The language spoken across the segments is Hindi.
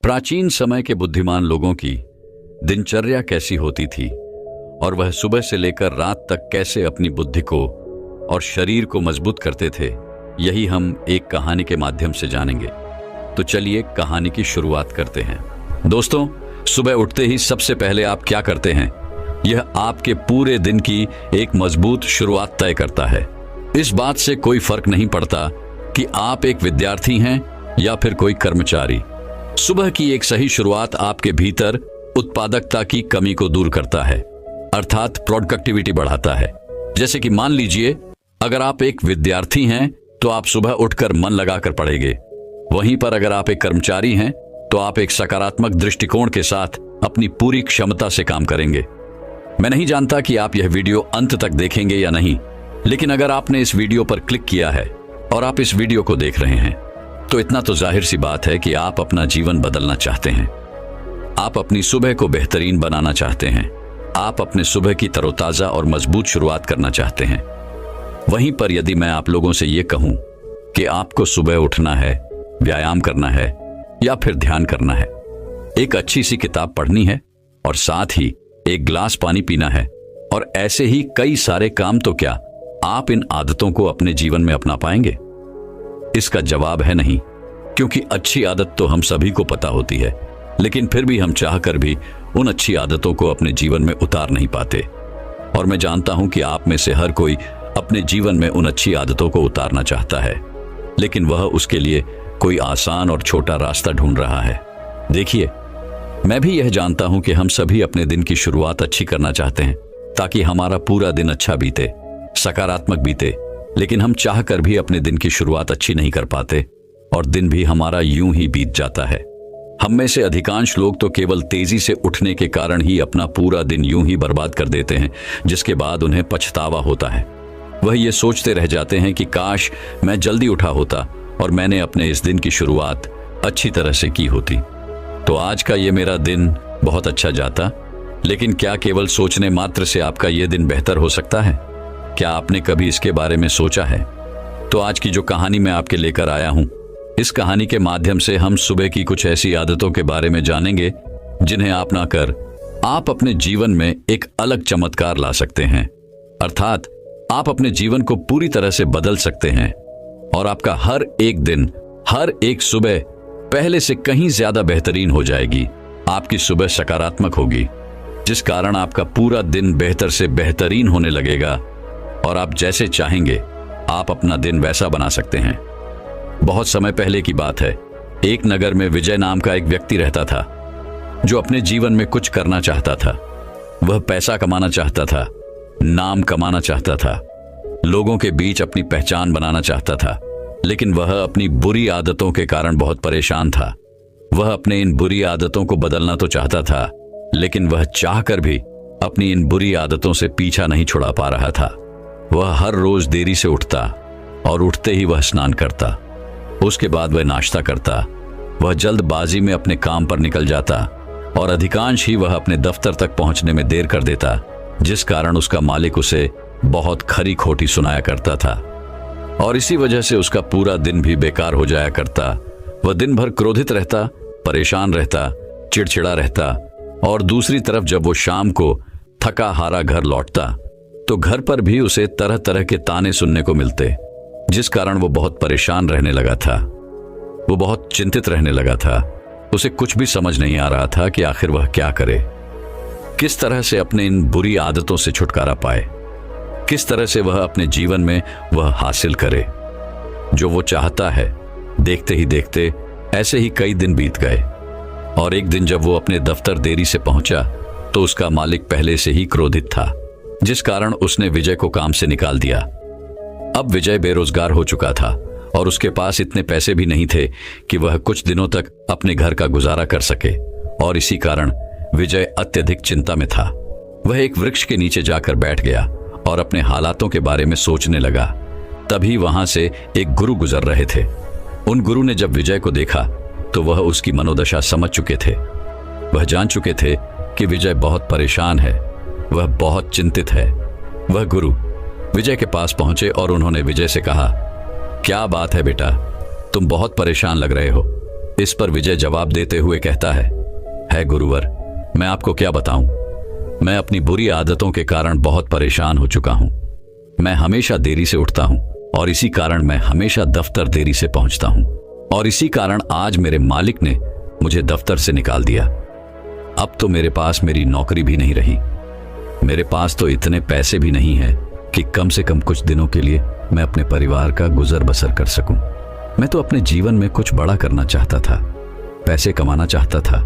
प्राचीन समय के बुद्धिमान लोगों की दिनचर्या कैसी होती थी और वह सुबह से लेकर रात तक कैसे अपनी बुद्धि को और शरीर को मजबूत करते थे, यही हम एक कहानी के माध्यम से जानेंगे। तो चलिए कहानी की शुरुआत करते हैं। दोस्तों, सुबह उठते ही सबसे पहले आप क्या करते हैं? यह आपके पूरे दिन की एक मजबूत शुरुआत तय करता है। इस बात से कोई फर्क नहीं पड़ता कि आप एक विद्यार्थी हैं या फिर कोई कर्मचारी। सुबह की एक सही शुरुआत आपके भीतर उत्पादकता की कमी को दूर करता है, अर्थात प्रोडक्टिविटी बढ़ाता है। जैसे कि मान लीजिए, अगर आप एक विद्यार्थी हैं तो आप सुबह उठकर मन लगाकर पढ़ेंगे। वहीं पर अगर आप एक कर्मचारी हैं तो आप एक सकारात्मक दृष्टिकोण के साथ अपनी पूरी क्षमता से काम करेंगे। मैं नहीं जानता कि आप यह वीडियो अंत तक देखेंगे या नहीं, लेकिन अगर आपने इस वीडियो पर क्लिक किया है और आप इस वीडियो को देख रहे हैं तो इतना तो जाहिर सी बात है कि आप अपना जीवन बदलना चाहते हैं। आप अपनी सुबह को बेहतरीन बनाना चाहते हैं। आप अपने सुबह की तरोताजा और मजबूत शुरुआत करना चाहते हैं। वहीं पर यदि मैं आप लोगों से यह कहूं कि आपको सुबह उठना है, व्यायाम करना है या फिर ध्यान करना है, एक अच्छी सी किताब पढ़नी है और साथ ही एक गिलास पानी पीना है और ऐसे ही कई सारे काम, तो क्या आप इन आदतों को अपने जीवन में अपना पाएंगे? इसका जवाब है नहीं, क्योंकि अच्छी आदत तो हम सभी को पता होती है, लेकिन फिर भी हम चाहकर भी उन अच्छी आदतों को अपने जीवन में उतार नहीं पाते। और मैं जानता हूं कि आप में से हर कोई अपने जीवन में उन अच्छी आदतों को उतारना चाहता है, लेकिन वह उसके लिए कोई आसान और छोटा रास्ता ढूंढ रहा है। देखिए, मैं भी यह जानता हूं कि हम सभी अपने दिन की शुरुआत अच्छी करना चाहते हैं ताकि हमारा पूरा दिन अच्छा बीते, सकारात्मक बीते, लेकिन हम चाहकर भी अपने दिन की शुरुआत अच्छी नहीं कर पाते और दिन भी हमारा यूं ही बीत जाता है। हम में से अधिकांश लोग तो केवल तेजी से उठने के कारण ही अपना पूरा दिन यूं ही बर्बाद कर देते हैं, जिसके बाद उन्हें पछतावा होता है। वह ये सोचते रह जाते हैं कि काश मैं जल्दी उठा होता और मैंने अपने इस दिन की शुरुआत अच्छी तरह से की होती, तो आज का ये मेरा दिन बहुत अच्छा जाता। लेकिन क्या केवल सोचने मात्र से आपका ये दिन बेहतर हो सकता है? क्या आपने कभी इसके बारे में सोचा है? तो आज की जो कहानी मैं आपके लेकर आया हूं, इस कहानी के माध्यम से हम सुबह की कुछ ऐसी आदतों के बारे में जानेंगे जिन्हें अपनाकर आप अपने जीवन में एक अलग चमत्कार ला सकते हैं। अर्थात आप अपने जीवन को पूरी तरह से बदल सकते हैं और आपका हर एक दिन, हर एक सुबह पहले से कहीं ज्यादा बेहतरीन हो जाएगी। आपकी सुबह सकारात्मक होगी, जिस कारण आपका पूरा दिन बेहतर से बेहतरीन होने लगेगा और आप जैसे चाहेंगे आप अपना दिन वैसा बना सकते हैं। बहुत समय पहले की बात है, एक नगर में विजय नाम का एक व्यक्ति रहता था जो अपने जीवन में कुछ करना चाहता था। वह पैसा कमाना चाहता था, नाम कमाना चाहता था, लोगों के बीच अपनी पहचान बनाना चाहता था, लेकिन वह अपनी बुरी आदतों के कारण बहुत परेशान था। वह अपने इन बुरी आदतों को बदलना तो चाहता था, लेकिन वह चाहकर भी अपनी इन बुरी आदतों से पीछा नहीं छुड़ा पा रहा था। वह हर रोज देरी से उठता और उठते ही वह स्नान करता। उसके बाद वह नाश्ता करता। वह जल्दबाजी में अपने काम पर निकल जाता और अधिकांश ही वह अपने दफ्तर तक पहुंचने में देर कर देता, जिस कारण उसका मालिक उसे बहुत खरी खोटी सुनाया करता था और इसी वजह से उसका पूरा दिन भी बेकार हो जाया करता। वह दिन भर क्रोधित रहता, परेशान रहता, चिड़चिड़ा रहता और दूसरी तरफ जब वो शाम को थका हारा घर लौटता तो घर पर भी उसे तरह तरह के ताने सुनने को मिलते, जिस कारण वो बहुत परेशान रहने लगा था। वो बहुत चिंतित रहने लगा था। उसे कुछ भी समझ नहीं आ रहा था कि आखिर वह क्या करे, किस तरह से अपने इन बुरी आदतों से छुटकारा पाए, किस तरह से वह अपने जीवन में वह हासिल करे जो वो चाहता है। देखते ही देखते ऐसे ही कई दिन बीत गए और एक दिन जब वो अपने दफ्तर देरी से पहुंचा तो उसका मालिक पहले से ही क्रोधित था, जिस कारण उसने विजय को काम से निकाल दिया। अब विजय बेरोजगार हो चुका था और उसके पास इतने पैसे भी नहीं थे कि वह कुछ दिनों तक अपने घर का गुजारा कर सके और इसी कारण विजय अत्यधिक चिंता में था। वह एक वृक्ष के नीचे जाकर बैठ गया और अपने हालातों के बारे में सोचने लगा। तभी वहां से एक गुरु गुजर रहे थे। उन गुरु ने जब विजय को देखा तो वह उसकी मनोदशा समझ चुके थे। वह जान चुके थे कि विजय बहुत परेशान है, वह बहुत चिंतित है। वह गुरु विजय के पास पहुंचे और उन्होंने विजय से कहा, क्या बात है बेटा, तुम बहुत परेशान लग रहे हो, इस पर विजय जवाब देते हुए कहता है गुरुवर, मैं आपको क्या बताऊं। मैं अपनी बुरी आदतों के कारण बहुत परेशान हो चुका हूं। मैं हमेशा देरी से उठता हूं और इसी कारण मैं हमेशा दफ्तर देरी से पहुंचता हूं और इसी कारण आज मेरे मालिक ने मुझे दफ्तर से निकाल दिया। अब तो मेरे पास मेरी नौकरी भी नहीं रही। मेरे पास तो इतने पैसे भी नहीं है कि कम से कम कुछ दिनों के लिए मैं अपने परिवार का गुजर बसर कर सकूं। मैं तो अपने जीवन में कुछ बड़ा करना चाहता था, पैसे कमाना चाहता था,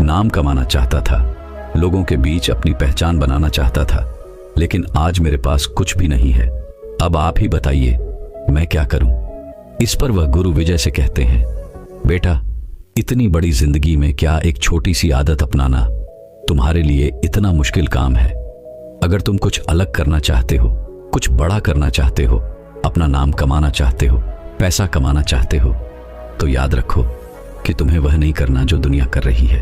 नाम कमाना चाहता था, लोगों के बीच अपनी पहचान बनाना चाहता था, लेकिन आज मेरे पास कुछ भी नहीं है। अब आप ही बताइए मैं क्या करूं। इस पर वह गुरु विजय से कहते हैं, बेटा, इतनी बड़ी जिंदगी में क्या एक छोटी सी आदत अपनाना तुम्हारे लिए इतना मुश्किल काम है। अगर तुम कुछ अलग करना चाहते हो, कुछ बड़ा करना चाहते हो, अपना नाम कमाना चाहते हो, पैसा कमाना चाहते हो, तो याद रखो कि तुम्हें वह नहीं करना जो दुनिया कर रही है।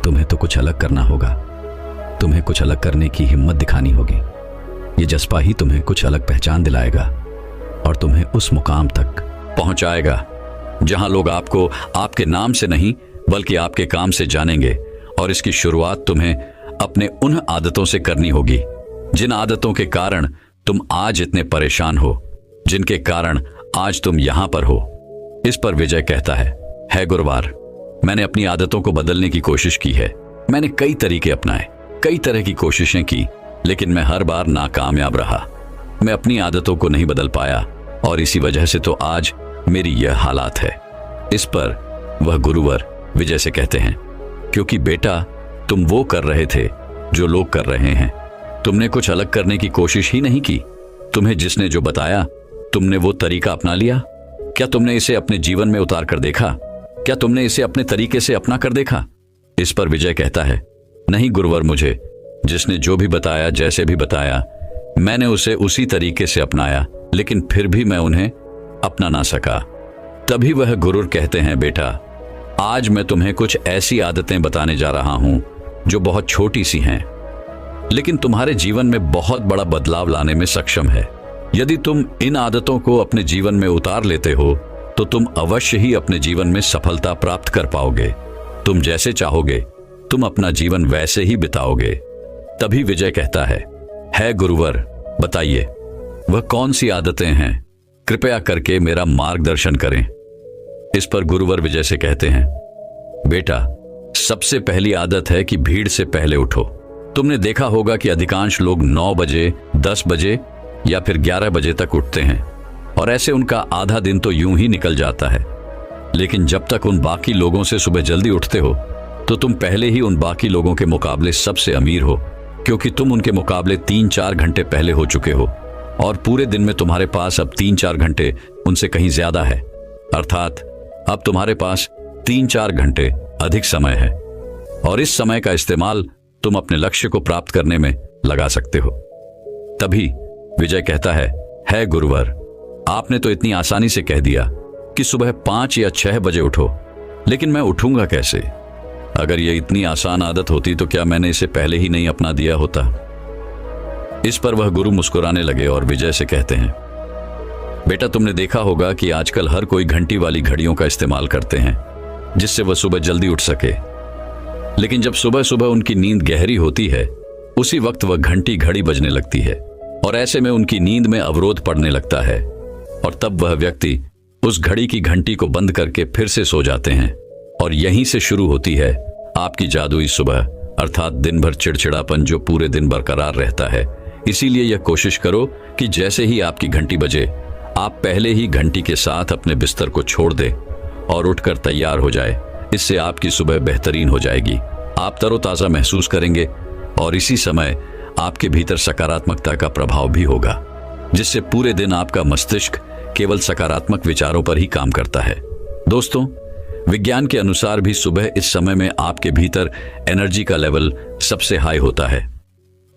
तुम्हें तो कुछ अलग करना होगा। तुम्हें कुछ अलग करने की हिम्मत दिखानी होगी। ये जज्बा ही तुम्हें कुछ अलग पहचान दिलाएगा और तुम्हें उस मुकाम तक पहुंचाएगा जहां लोग आपको आपके नाम से नहीं बल्कि आपके काम से जानेंगे। और इसकी शुरुआत तुम्हें अपने उन आदतों से करनी होगी जिन आदतों के कारण तुम आज इतने परेशान हो, जिनके कारण आज तुम यहां पर हो। इस पर विजय कहता है गुरुवार, मैंने अपनी आदतों को बदलने की कोशिश की है। मैंने कई तरीके अपनाए, कई तरह की कोशिशें की, लेकिन मैं हर बार नाकामयाब रहा। मैं अपनी आदतों को नहीं बदल पाया और इसी वजह से तो आज मेरी यह हालात है। इस पर वह गुरुवर विजय से कहते हैं, क्योंकि बेटा, तुम वो कर रहे थे जो लोग कर रहे हैं। तुमने कुछ अलग करने की कोशिश ही नहीं की। तुम्हें जिसने जो बताया तुमने वो तरीका अपना लिया। क्या तुमने इसे अपने जीवन में उतार कर देखा? क्या तुमने इसे अपने तरीके से अपना कर देखा? इस पर विजय कहता है, नहीं गुरुवर, मुझे जिसने जो भी बताया, जैसे भी बताया, मैंने उसे उसी तरीके से अपनाया, लेकिन फिर भी मैं उन्हें अपना ना सका। तभी वह गुरु कहते हैं, बेटा, आज मैं तुम्हें कुछ ऐसी आदतें बताने जा रहा हूं जो बहुत छोटी सी हैं, लेकिन तुम्हारे जीवन में बहुत बड़ा बदलाव लाने में सक्षम है। यदि तुम इन आदतों को अपने जीवन में उतार लेते हो तो तुम अवश्य ही अपने जीवन में सफलता प्राप्त कर पाओगे। तुम जैसे चाहोगे तुम अपना जीवन वैसे ही बिताओगे। तभी विजय कहता है गुरुवर, बताइए वह कौन सी आदतें हैं? कृपया करके मेरा मार्गदर्शन करें। इस पर गुरुवर विजय से कहते हैं, बेटा, सबसे पहली आदत है कि भीड़ से पहले उठो। तुमने देखा होगा कि अधिकांश लोग 9 बजे, 10 बजे या फिर 11 बजे तक उठते हैं और ऐसे उनका आधा दिन तो यूं ही निकल जाता है। लेकिन जब तक उन बाकी लोगों से सुबह जल्दी उठते हो तो तुम पहले ही उन बाकी लोगों के मुकाबले सबसे अमीर हो, क्योंकि तुम उनके मुकाबले 3-4 घंटे पहले हो चुके हो और पूरे दिन में तुम्हारे पास अब 3-4 घंटे उनसे कहीं ज्यादा है। अर्थात अब तुम्हारे पास 3-4 घंटे अधिक समय है और इस समय का इस्तेमाल तुम अपने लक्ष्य को प्राप्त करने में लगा सकते हो। तभी विजय कहता है गुरुवर, आपने तो इतनी आसानी से कह दिया कि सुबह 5 या 6 बजे उठो, लेकिन मैं उठूंगा कैसे? अगर यह इतनी आसान आदत होती तो क्या मैंने इसे पहले ही नहीं अपना दिया होता? इस पर वह गुरु मुस्कुराने लगे और विजय से कहते हैं, बेटा, तुमने देखा होगा कि आजकल हर कोई घंटी वाली घड़ियों का इस्तेमाल करते हैं जिससे वह सुबह जल्दी उठ सके। लेकिन जब सुबह सुबह उनकी नींद गहरी होती है, उसी वक्त वह घंटी घड़ी बजने लगती है और ऐसे में उनकी नींद में अवरोध पड़ने लगता है और तब वह व्यक्ति उस घड़ी की घंटी को बंद करके फिर से सो जाते हैं। और यहीं से शुरू होती है आपकी जादुई सुबह, अर्थात दिन भर चिड़चिड़ापन जो पूरे दिन बरकरार रहता है। इसीलिए यह कोशिश करो कि जैसे ही आपकी घंटी बजे, आप पहले ही घंटी के साथ अपने बिस्तर को छोड़ दें और उठकर तैयार हो जाए। इससे आपकी सुबह बेहतरीन हो जाएगी, आप तरोताजा महसूस करेंगे और इसी समय आपके भीतर सकारात्मकता का प्रभाव भी होगा, जिससे पूरे दिन आपका मस्तिष्क केवल सकारात्मक विचारों पर ही काम करता है। दोस्तों, विज्ञान के अनुसार भी सुबह इस समय में आपके भीतर एनर्जी का लेवल सबसे हाई होता है।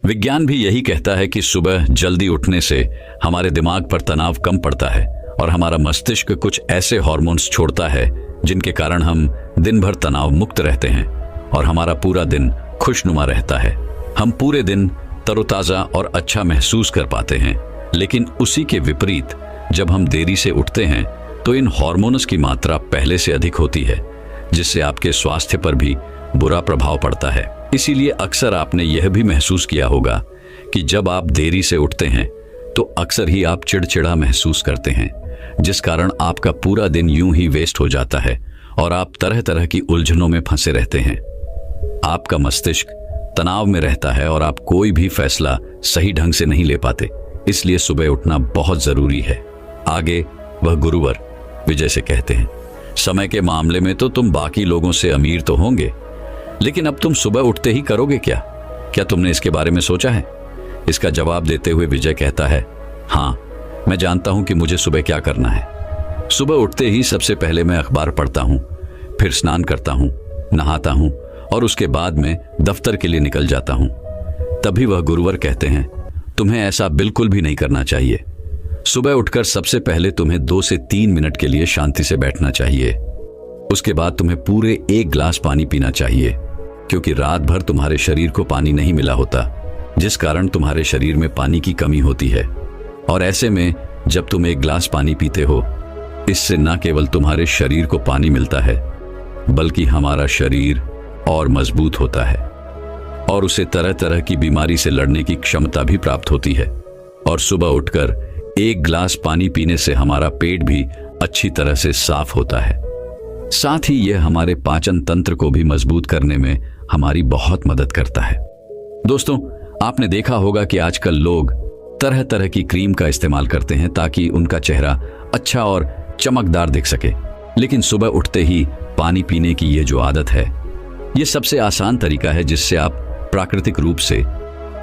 विज्ञान भी यही कहता है कि सुबह जल्दी उठने से हमारे दिमाग पर तनाव कम पड़ता है और हमारा मस्तिष्क कुछ ऐसे हार्मोन्स छोड़ता है जिनके कारण हम दिन भर तनाव मुक्त रहते हैं और हमारा पूरा दिन खुशनुमा रहता है। हम पूरे दिन तरोताजा और अच्छा महसूस कर पाते हैं। लेकिन उसी के विपरीत जब हम देरी से उठते हैं तो इन हार्मोन्स की मात्रा पहले से अधिक होती है, जिससे आपके स्वास्थ्य पर भी बुरा प्रभाव पड़ता है। इसीलिए अक्सर आपने यह भी महसूस किया होगा कि जब आप देरी से उठते हैं तो अक्सर ही आप चिड़चिड़ा महसूस करते हैं, जिस कारण आपका पूरा दिन यूं ही वेस्ट हो जाता है और आप तरह तरह की उलझनों में फंसे रहते हैं। आपका मस्तिष्क तनाव में रहता है और आप कोई भी फैसला सही ढंग से नहीं ले पाते। इसलिए सुबह उठना बहुत जरूरी है। आगे वह गुरुवर विजय से कहते हैं, समय के मामले में तो तुम बाकी लोगों से अमीर तो होंगे, लेकिन अब तुम सुबह उठते ही करोगे क्या? क्या तुमने इसके बारे में सोचा है? इसका जवाब देते हुए विजय कहता है, हाँ, मैं जानता हूं कि मुझे सुबह क्या करना है। सुबह उठते ही सबसे पहले मैं अखबार पढ़ता हूं, फिर स्नान करता हूं, नहाता हूं और उसके बाद में दफ्तर के लिए निकल जाता हूं। तभी वह गुरुवर कहते हैं, तुम्हें ऐसा बिल्कुल भी नहीं करना चाहिए। सुबह उठकर सबसे पहले तुम्हें 2 से 3 मिनट के लिए शांति से बैठना चाहिए। उसके बाद तुम्हें पूरे 1 गिलास पानी पीना चाहिए, क्योंकि रात भर तुम्हारे शरीर को पानी नहीं मिला होता, जिस कारण तुम्हारे शरीर में पानी की कमी होती है। और ऐसे में जब तुम 1 गिलास पानी पीते हो, इससे न केवल तुम्हारे शरीर को पानी मिलता है, बल्कि हमारा शरीर और मजबूत होता है और उसे तरह तरह की बीमारी से लड़ने की क्षमता भी प्राप्त होती है। और सुबह उठकर 1 गिलास पानी पीने से हमारा पेट भी अच्छी तरह से साफ होता है। साथ ही यह हमारे पाचन तंत्र को भी मजबूत करने में हमारी बहुत मदद करता है। दोस्तों, आपने देखा होगा कि आजकल लोग तरह तरह की क्रीम का इस्तेमाल करते हैं ताकि उनका चेहरा अच्छा और चमकदार दिख सके, लेकिन सुबह उठते ही पानी पीने की ये जो आदत है, ये सबसे आसान तरीका है जिससे आप प्राकृतिक रूप से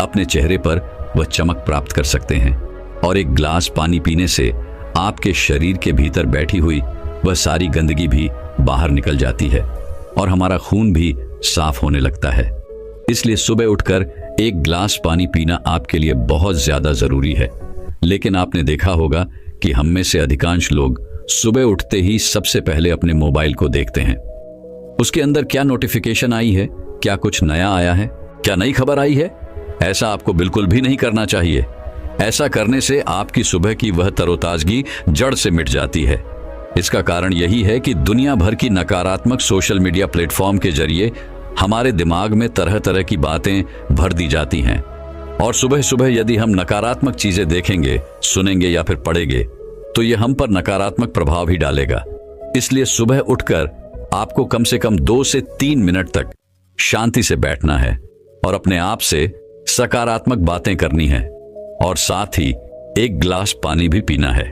अपने चेहरे पर वह चमक प्राप्त कर सकते हैं। और 1 गिलास पानी पीने से आपके शरीर के भीतर बैठी हुई वह सारी गंदगी भी बाहर निकल जाती है और हमारा खून भी साफ होने लगता है। इसलिए सुबह उठकर 1 गिलास पानी पीना आपके लिए बहुत ज्यादा जरूरी है। लेकिन आपने देखा होगा कि हम में से अधिकांश लोग सुबह उठते ही सबसे पहले अपने मोबाइल को देखते हैं। उसके अंदर क्या नोटिफिकेशन आई है, क्या कुछ नया आया है, क्या नई खबर आई है? ऐसा आपको बिल्कुल भी नहीं करना चाहिए। ऐसा करने से आपकी सुबह की वह तरोताजगी जड़ से मिट जाती है। इसका कारण यही है कि दुनिया भर की नकारात्मक सोशल मीडिया प्लेटफॉर्म के जरिए हमारे दिमाग में तरह तरह की बातें भर दी जाती हैं और सुबह सुबह यदि हम नकारात्मक चीजें देखेंगे, सुनेंगे या फिर पढ़ेंगे तो यह हम पर नकारात्मक प्रभाव ही डालेगा। इसलिए सुबह उठकर आपको कम से कम 2 से 3 मिनट तक शांति से बैठना है और अपने आप से सकारात्मक बातें करनी है और साथ ही 1 गिलास पानी भी पीना है।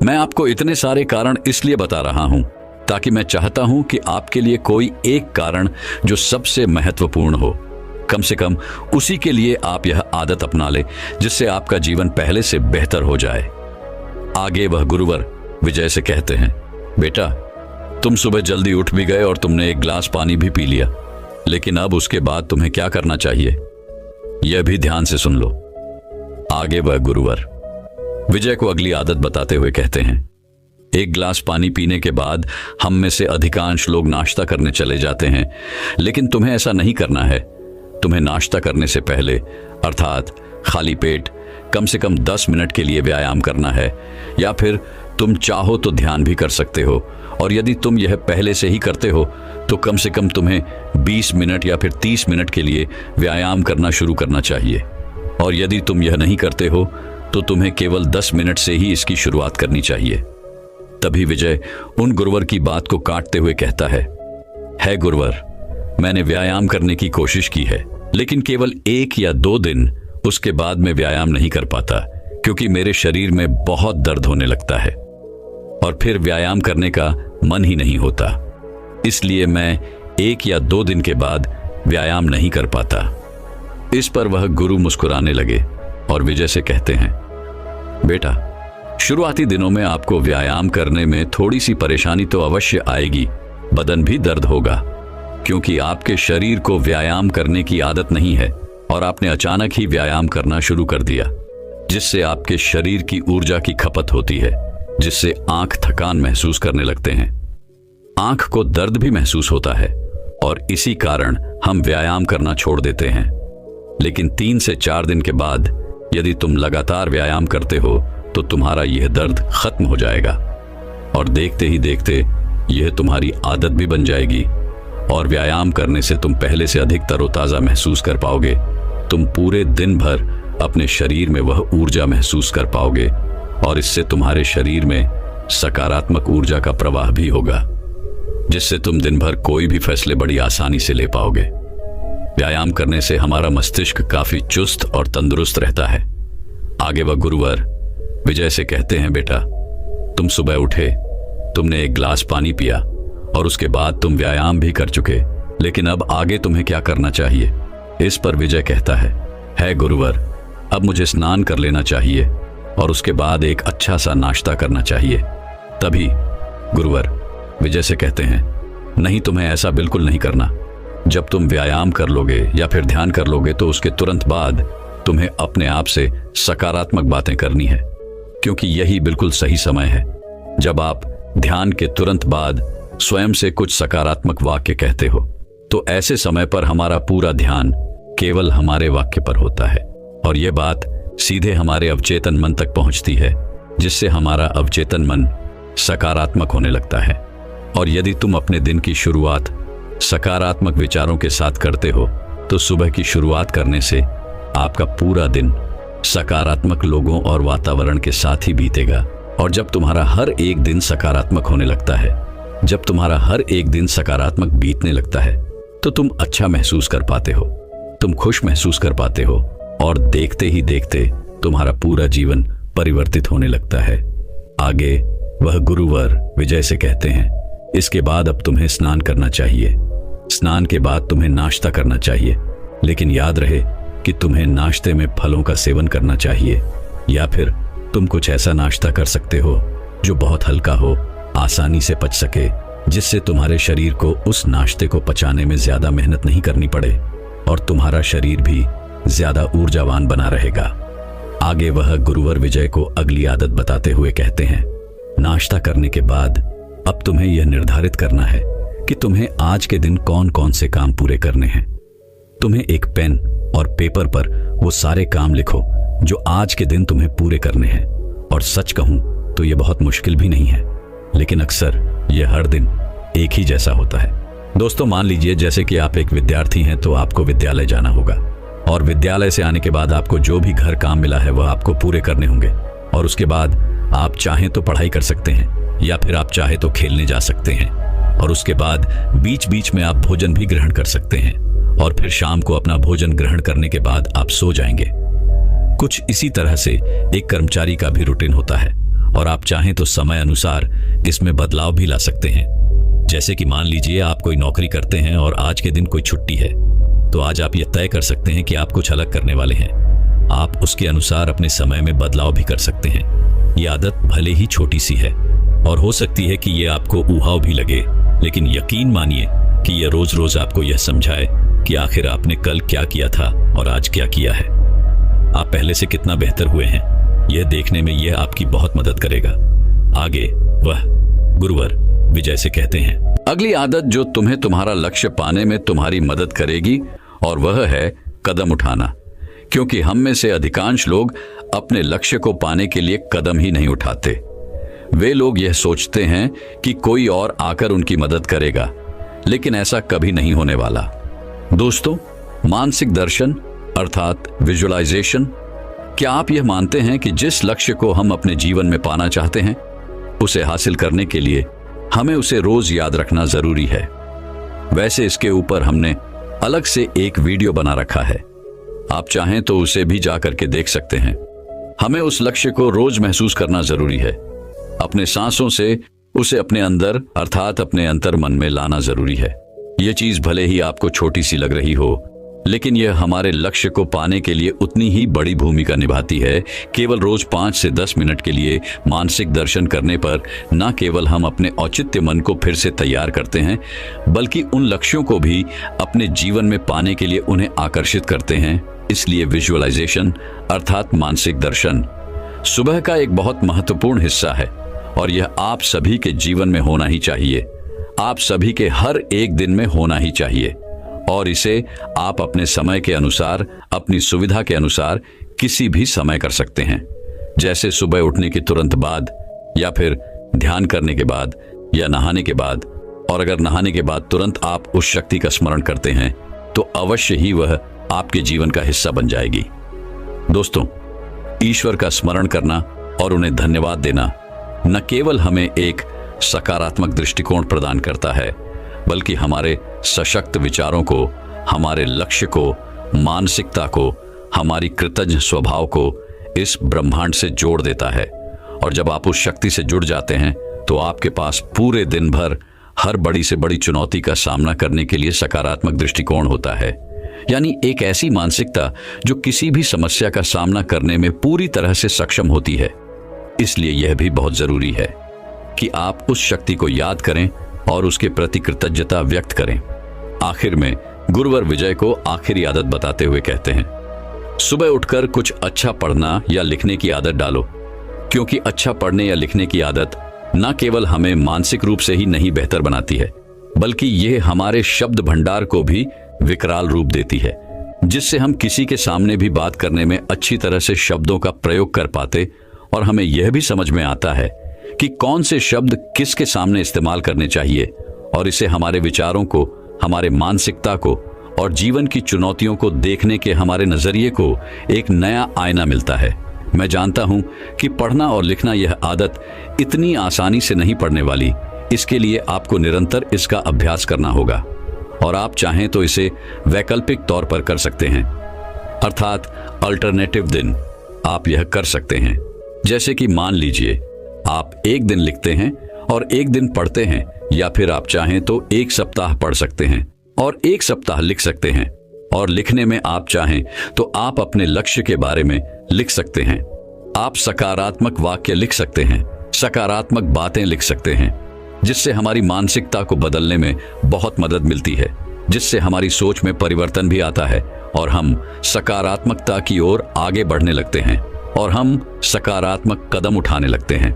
मैं आपको इतने सारे कारण इसलिए बता रहा हूं ताकि मैं चाहता हूं कि आपके लिए कोई एक कारण जो सबसे महत्वपूर्ण हो, कम से कम उसी के लिए आप यह आदत अपना ले जिससे आपका जीवन पहले से बेहतर हो जाए। आगे वह गुरुवर विजय से कहते हैं, बेटा, तुम सुबह जल्दी उठ भी गए और तुमने 1 गिलास पानी भी पी लिया, लेकिन अब उसके बाद तुम्हें क्या करना चाहिए यह भी ध्यान से सुन लो। आगे वह गुरुवर विजय को अगली आदत बताते हुए कहते हैं, 1 गिलास पानी पीने के बाद हम में से अधिकांश लोग नाश्ता करने चले जाते हैं, लेकिन तुम्हें ऐसा नहीं करना है। तुम्हें नाश्ता करने से पहले अर्थात खाली पेट कम से कम 10 मिनट के लिए व्यायाम करना है, या फिर तुम चाहो तो ध्यान भी कर सकते हो। और यदि तुम यह पहले से ही करते हो तो कम से कम तुम्हें 20 मिनट या फिर 30 मिनट के लिए व्यायाम करना शुरू करना चाहिए। और यदि तुम यह नहीं करते हो तो तुम्हें केवल 10 मिनट से ही इसकी शुरुआत करनी चाहिए। तभी विजय उन गुरुवर की बात को काटते हुए कहता है गुरुवर, मैंने व्यायाम करने की कोशिश की है, लेकिन केवल 1 या 2 दिन, उसके बाद मैं व्यायाम नहीं कर पाता क्योंकि मेरे शरीर में बहुत दर्द होने लगता है और फिर व्यायाम करने का मन ही नहीं होता। इसलिए मैं 1 या 2 दिन के बाद व्यायाम नहीं कर पाता। इस पर वह गुरु मुस्कुराने लगे और विजय से कहते हैं, बेटा, शुरुआती दिनों में आपको व्यायाम करने में थोड़ी सी परेशानी तो अवश्य आएगी, बदन भी दर्द होगा, क्योंकि आपके शरीर को व्यायाम करने की आदत नहीं है और आपने अचानक ही व्यायाम करना शुरू कर दिया, जिससे आपके शरीर की ऊर्जा की खपत होती है, जिससे आंख थकान महसूस करने लगते हैं, आंख को दर्द भी महसूस होता है और इसी कारण हम व्यायाम करना छोड़ देते हैं। लेकिन 3 से 4 दिन के बाद यदि तुम लगातार व्यायाम करते हो तो तुम्हारा यह दर्द खत्म हो जाएगा। और देखते ही देखते यह तुम्हारी आदत भी बन जाएगी और व्यायाम करने से तुम पहले से अधिक तरोताजा महसूस कर पाओगे। तुम पूरे दिन भर अपने शरीर में वह ऊर्जा महसूस कर पाओगे और इससे तुम्हारे शरीर में सकारात्मक ऊर्जा का प्रवाह भी होगा, जिससे तुम दिन भर कोई भी फैसले बड़ी आसानी से ले पाओगे। व्यायाम करने से हमारा मस्तिष्क काफी चुस्त और तंदुरुस्त रहता है। आगे वह गुरुवर विजय से कहते हैं, बेटा तुम सुबह उठे, तुमने एक गिलास पानी पिया और उसके बाद तुम व्यायाम भी कर चुके, लेकिन अब आगे तुम्हें क्या करना चाहिए? इस पर विजय कहता है गुरुवर, अब मुझे स्नान कर लेना चाहिए और उसके बाद एक अच्छा सा नाश्ता करना चाहिए। तभी गुरुवर विजय से कहते हैं, नहीं, तुम्हें ऐसा बिल्कुल नहीं करना। जब तुम व्यायाम कर लोगे या फिर ध्यान कर लोगे तो उसके तुरंत बाद तुम्हें अपने आप से सकारात्मक बातें करनी है, क्योंकि यही बिल्कुल सही समय है जब आप ध्यान के तुरंत बाद स्वयं से कुछ सकारात्मक वाक्य कहते हो। तो ऐसे समय पर हमारा पूरा ध्यान केवल हमारे वाक्य पर होता है और यह बात सीधे हमारे अवचेतन मन तक पहुंचती है, जिससे हमारा अवचेतन मन सकारात्मक होने लगता है। और यदि तुम अपने दिन की शुरुआत सकारात्मक विचारों के साथ करते हो तो सुबह की शुरुआत करने से आपका पूरा दिन सकारात्मक लोगों और वातावरण के साथ ही बीतेगा। और जब तुम्हारा हर एक दिन सकारात्मक होने लगता है, जब तुम्हारा हर एक दिन सकारात्मक बीतने लगता है, तो तुम अच्छा महसूस कर पाते हो, तुम खुश महसूस कर पाते हो और देखते ही देखते तुम्हारा पूरा जीवन परिवर्तित होने लगता है। आगे वह गुरुवर विजय से कहते हैं, इसके बाद अब तुम्हें स्नान करना चाहिए। स्नान के बाद तुम्हें नाश्ता करना चाहिए, लेकिन याद रहे कि तुम्हें नाश्ते में फलों का सेवन करना चाहिए, या फिर तुम कुछ ऐसा नाश्ता कर सकते हो जो बहुत हल्का हो, आसानी से पच सके, जिससे तुम्हारे शरीर को उस नाश्ते को पचाने में ज्यादा मेहनत नहीं करनी पड़े और तुम्हारा शरीर भी ज्यादा ऊर्जावान बना रहेगा। आगे वह गुरुवर विजय को अगली आदत बताते हुए कहते हैं, नाश्ता करने के बाद अब तुम्हें यह निर्धारित करना है कि तुम्हें आज के दिन कौन कौन से काम पूरे करने हैं। तुम्हें एक पेन और पेपर पर वो सारे काम लिखो जो आज के दिन तुम्हें पूरे करने हैं। और सच कहूं तो यह बहुत मुश्किल भी नहीं है, लेकिन अक्सर यह हर दिन एक ही जैसा होता है। दोस्तों, मान लीजिए जैसे कि आप एक विद्यार्थी हैं तो आपको विद्यालय जाना होगा और विद्यालय से आने के बाद आपको जो भी घर काम मिला है वह आपको पूरे करने होंगे। और उसके बाद आप चाहें तो पढ़ाई कर सकते हैं या फिर आप चाहे तो खेलने जा सकते हैं। और उसके बाद बीच बीच में आप भोजन भी ग्रहण कर सकते हैं और फिर शाम को अपना भोजन ग्रहण करने के बाद आप सो जाएंगे। कुछ इसी तरह से एक कर्मचारी का भी रूटीन होता है और आप चाहें तो समय अनुसार इसमें बदलाव भी ला सकते हैं। जैसे कि मान लीजिए आप कोई नौकरी करते हैं और आज के दिन कोई छुट्टी है, तो आज आप यह तय कर सकते हैं कि आप कुछ अलग करने वाले हैं। आप उसके अनुसार अपने समय में बदलाव भी कर सकते हैं। ये आदत भले ही छोटी सी है और हो सकती है कि ये आपको ऊहाव भी लगे, लेकिन यकीन मानिए कि यह रोज रोज आपको यह समझाए कि आखिर आपने कल क्या किया था और आज क्या किया है। आप पहले से कितना बेहतर हुए हैं, यह देखने में यह आपकी बहुत मदद करेगा। आगे वह गुरुवर विजय से कहते हैं, अगली आदत जो तुम्हें तुम्हारा लक्ष्य पाने में तुम्हारी मदद करेगी और वह है कदम उठाना। क्योंकि हम में से अधिकांश लोग अपने लक्ष्य को पाने के लिए कदम ही नहीं उठाते। वे लोग यह सोचते हैं कि कोई और आकर उनकी मदद करेगा, लेकिन ऐसा कभी नहीं होने वाला। दोस्तों, मानसिक दर्शन अर्थात विजुअलाइजेशन, क्या आप यह मानते हैं कि जिस लक्ष्य को हम अपने जीवन में पाना चाहते हैं उसे हासिल करने के लिए हमें उसे रोज याद रखना जरूरी है। वैसे इसके ऊपर हमने अलग से एक वीडियो बना रखा है, आप चाहें तो उसे भी जाकर के देख सकते हैं। हमें उस लक्ष्य को रोज महसूस करना जरूरी है। अपने सांसों से उसे अपने अंदर अर्थात अपने अंतर मन में लाना जरूरी है। यह चीज भले ही आपको छोटी सी लग रही हो, लेकिन यह हमारे लक्ष्य को पाने के लिए उतनी ही बड़ी भूमिका निभाती है। केवल रोज 5 से 10 मिनट के लिए मानसिक दर्शन करने पर न केवल हम अपने औचित्य मन को फिर से तैयार करते हैं, बल्कि उन लक्ष्यों को भी अपने जीवन में पाने के लिए उन्हें आकर्षित करते हैं। इसलिए विजुअलाइजेशन अर्थात मानसिक दर्शन सुबह का एक बहुत महत्वपूर्ण हिस्सा है और यह आप सभी के जीवन में होना ही चाहिए। आप सभी के हर एक दिन में होना ही चाहिए और इसे आप अपने समय के अनुसार, अपनी सुविधा के अनुसार किसी भी समय कर सकते हैं। जैसे सुबह उठने के तुरंत बाद या फिर ध्यान करने के बाद या नहाने के बाद, और अगर नहाने के बाद तुरंत आप उस शक्ति का स्मरण करते हैं तो अवश्य ही वह आपके जीवन का हिस्सा बन जाएगी। दोस्तों, ईश्वर का स्मरण करना और उन्हें धन्यवाद देना न केवल हमें एक सकारात्मक दृष्टिकोण प्रदान करता है, बल्कि हमारे सशक्त विचारों को, हमारे लक्ष्य को, मानसिकता को, हमारी कृतज्ञ स्वभाव को इस ब्रह्मांड से जोड़ देता है। और जब आप उस शक्ति से जुड़ जाते हैं तो आपके पास पूरे दिन भर हर बड़ी से बड़ी चुनौती का सामना करने के लिए सकारात्मक दृष्टिकोण होता है। यानी एक ऐसी मानसिकता जो किसी भी समस्या का सामना करने में पूरी तरह से सक्षम होती है। इसलिए यह भी बहुत जरूरी है कि आप उस शक्ति को याद करें और उसके प्रति कृतज्ञता व्यक्त करें। आखिर में गुरुवर विजय को आखिरी आदत बताते हुए कहते हैं, सुबह उठकर कुछ अच्छा पढ़ना या लिखने की आदत डालो, क्योंकि अच्छा पढ़ने या लिखने की आदत न केवल हमें मानसिक रूप से ही नहीं बेहतर बनाती है, बल्कि यह हमारे शब्द भंडार को भी विकराल रूप देती है, जिससे हम किसी के सामने भी बात करने में अच्छी तरह से शब्दों का प्रयोग कर पाते और हमें यह भी समझ में आता है कि कौन से शब्द किसके सामने इस्तेमाल करने चाहिए, और इसे हमारे विचारों को, हमारे मानसिकता को और जीवन की चुनौतियों को देखने के हमारे नजरिए को एक नया आईना मिलता है। मैं जानता हूं कि पढ़ना और लिखना यह आदत इतनी आसानी से नहीं पड़ने वाली। इसके लिए आपको निरंतर इसका अभ्यास करना होगा, और आप चाहें तो इसे वैकल्पिक तौर पर कर सकते हैं, अर्थात अल्टरनेटिव दिन आप यह कर सकते हैं। जैसे कि मान लीजिए आप एक दिन लिखते हैं और एक दिन पढ़ते हैं, या फिर आप चाहें तो एक सप्ताह पढ़ सकते हैं और एक सप्ताह लिख सकते हैं। और लिखने में आप चाहें तो आप अपने लक्ष्य के बारे में लिख सकते हैं। आप सकारात्मक वाक्य लिख सकते हैं, सकारात्मक बातें लिख सकते हैं, जिससे हमारी मानसिकता को बदलने में बहुत मदद मिलती है, जिससे हमारी सोच में परिवर्तन भी आता है और हम सकारात्मकता की ओर आगे बढ़ने लगते हैं और हम सकारात्मक कदम उठाने लगते हैं।